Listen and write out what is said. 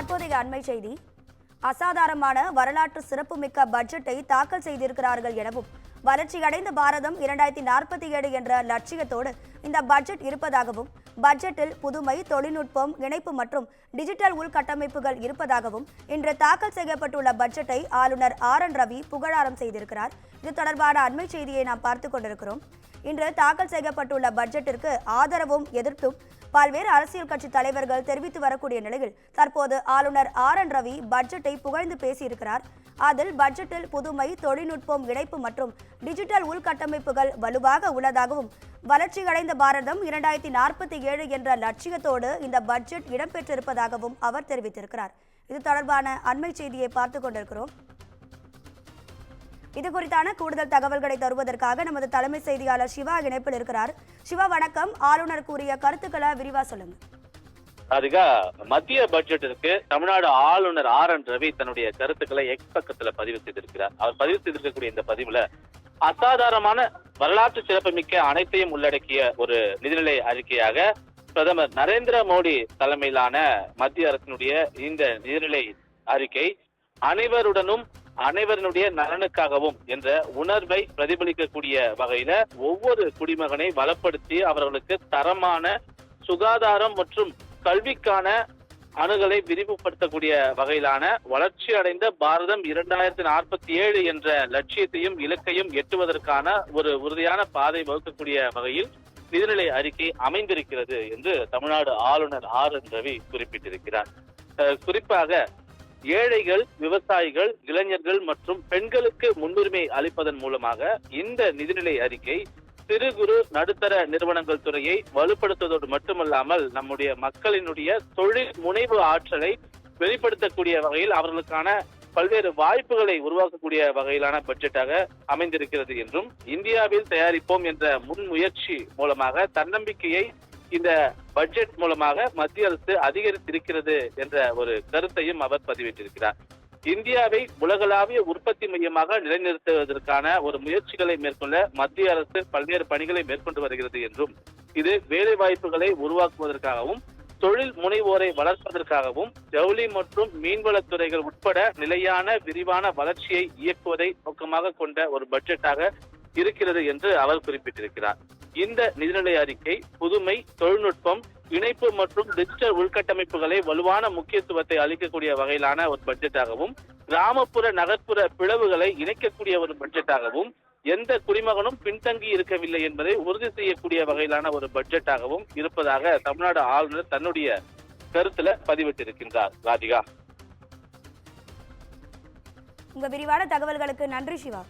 தற்போதைய அண்மை செய்தி. அசாதாரணமான வரலாற்று சிறப்புமிக்க பட்ஜெட்டை தாக்கல் செய்திருக்கிறார்கள் எனவும் வளர்ச்சியடைந்த பாரதம் 2047 என்ற லட்சியத்தோடு இந்த பட்ஜெட் இருப்பதாகவும் பட்ஜெட்டில் புதுமை, தொழில்நுட்பம், இணைப்பு மற்றும் டிஜிட்டல் உள்கட்டமைப்புகள் இருப்பதாகவும் இன்று தாக்கல் செய்யப்பட்டுள்ள பட்ஜெட்டை ஆளுநர் RN ரவி புகழாரம் செய்திருக்கிறார். இது தொடர்பான அண்மை செய்தியை நாம் பார்த்துக் கொண்டிருக்கிறோம். இன்று தாக்கல் செய்யப்பட்டுள்ள பட்ஜெட்டிற்கு ஆதரவும் எதிர்த்தும் பல்வேறு அரசியல் கட்சி தலைவர்கள் தெரிவித்து வரக்கூடிய நிலையில் தற்போது ஆளுநர் RN ரவி பட்ஜெட்டை புகழ்ந்து பேசியிருக்கிறார். அதில் பட்ஜெட்டில் புதுமை, தொழில்நுட்பம், இணைப்பு மற்றும் டிஜிட்டல் உள்கட்டமைப்புகள் வலுவாக உள்ளதாகவும் வளர்ச்சியடைந்த பாரதம் 2047 என்ற லட்சியத்தோடு இந்த பட்ஜெட் இடம்பெற்றிருப்பதாகவும் அவர் தெரிவித்திருக்கிறார். இது தொடர்பான அண்மை செய்தியை பார்த்துக் கொண்டிருக்கிறோம். இது குறித்தான கூடுதல் தகவல்களை தருவதற்காக நமது தலைமை செய்தியாளர் சிவா இணைப்பில் இருக்கிறார். சிவா, வணக்கம். ஆளுநர் கூறிய கருத்துக்களை விரிவா சொல்லுங்க. அதுக்கா மத்திய பட்ஜெட்டிற்கு தமிழ்நாடு ஆளுநர் RN ரவி தன்னுடைய கருத்துக்களை எக்ஸ் பக்கத்துல பதிவு செய்திருக்கிறார். அவர் பதிவு செய்திருக்கக்கூடிய இந்த பதிவுல அசாதாரணமான வரலாற்று சிறப்புமிக்க அனைத்தையும் உள்ளடக்கிய ஒரு நிதிநிலை அறிக்கையாக பிரதமர் நரேந்திர மோடி தலைமையிலான மத்திய அரசினுடைய இந்த நிதிநிலை அறிக்கை அனைவருடனும் அனைவருடைய நலனுக்காகவும் என்ற உணர்வை பிரதிபலிக்கக்கூடிய வகையில ஒவ்வொரு குடிமகனை வளப்படுத்தி அவர்களுக்கு தரமான சுகாதாரம் மற்றும் கல்விக்கான அணுகலை விரிவுபடுத்தக்கூடிய வகையிலான வளர்ச்சி அடைந்த பாரதம் 2047 என்ற லட்சியத்தையும் இலக்கையும் எட்டுவதற்கான ஒரு உறுதியான பாதை வகுக்கக்கூடிய வகையில் நிதிநிலை அறிக்கை அமைந்திருக்கிறது என்று தமிழ்நாடு ஆளுநர் RN ரவி குறிப்பிட்டிருக்கிறார். குறிப்பாக ஏழைகள், விவசாயிகள், இளைஞர்கள் மற்றும் பெண்களுக்கு முன்னுரிமை அளிப்பதன் மூலமாக இந்த நிதிநிலை அறிக்கை சிறு குறு நடுத்தர நிறுவனங்கள் துறையை வலுப்படுத்துவதோடு மட்டுமல்லாமல் நம்முடைய மக்களினுடைய தொழில் முனைவு ஆற்றலை வெளிப்படுத்தக்கூடிய வகையில் அவர்களுக்கான பல்வேறு வாய்ப்புகளை உருவாக்கக்கூடிய வகையிலான பட்ஜெட்டாக அமைந்திருக்கிறது என்றும் இந்தியாவில் தயாரிப்போம் என்ற முன்முயற்சி மூலமாக தன்னம்பிக்கையை இந்த பட்ஜெட் மூலமாக மத்திய அரசு அதிகரித்திருக்கிறது என்ற ஒரு கருத்தையும் அவர் பதிவிட்டிருக்கிறார். இந்தியாவை உலகளாவிய உற்பத்தி மையமாக நிலைநிறுத்துவதற்கான ஒரு முயற்சிகளை மேற்கொள்ள மத்திய அரசு பல்வேறு பணிகளை மேற்கொண்டு வருகிறது என்றும் இது வேலை வாய்ப்புகளை உருவாக்குவதற்காகவும் தொழில் முனைவோரை வளர்ப்பதற்காகவும் ஜவுளி மற்றும் மீன்வளத்துறைகள் உட்பட நிலையான விரிவான வளர்ச்சியை இயக்குவதை நோக்கமாக கொண்ட ஒரு பட்ஜெட்டாக இருக்கிறது என்று அவர் குறிப்பிட்டிருக்கிறார். இந்த நிதிநிலை அறிக்கை புதுமை, தொழில்நுட்பம், இணைப்பு மற்றும் டிஜிட்டல் உள்கட்டமைப்புகளை வலுவான முக்கியத்துவத்தை அளிக்கக்கூடிய வகையிலான ஒரு பட்ஜெட்டாகவும் கிராமப்புற நகர்ப்புற பிளவுகளை இணைக்கக்கூடிய ஒரு பட்ஜெட்டாகவும் எந்த குடிமகனும் பின்தங்கி இருக்கவில்லை என்பதை உறுதி செய்யக்கூடிய வகையிலான ஒரு பட்ஜெட்டாகவும் இருப்பதாக தமிழ்நாடு ஆளுநர் தன்னுடைய கருத்துல பதிவிட்டிருக்கின்றார். ராதிகா, உங்க விரிவான தகவல்களுக்கு நன்றி சிவா.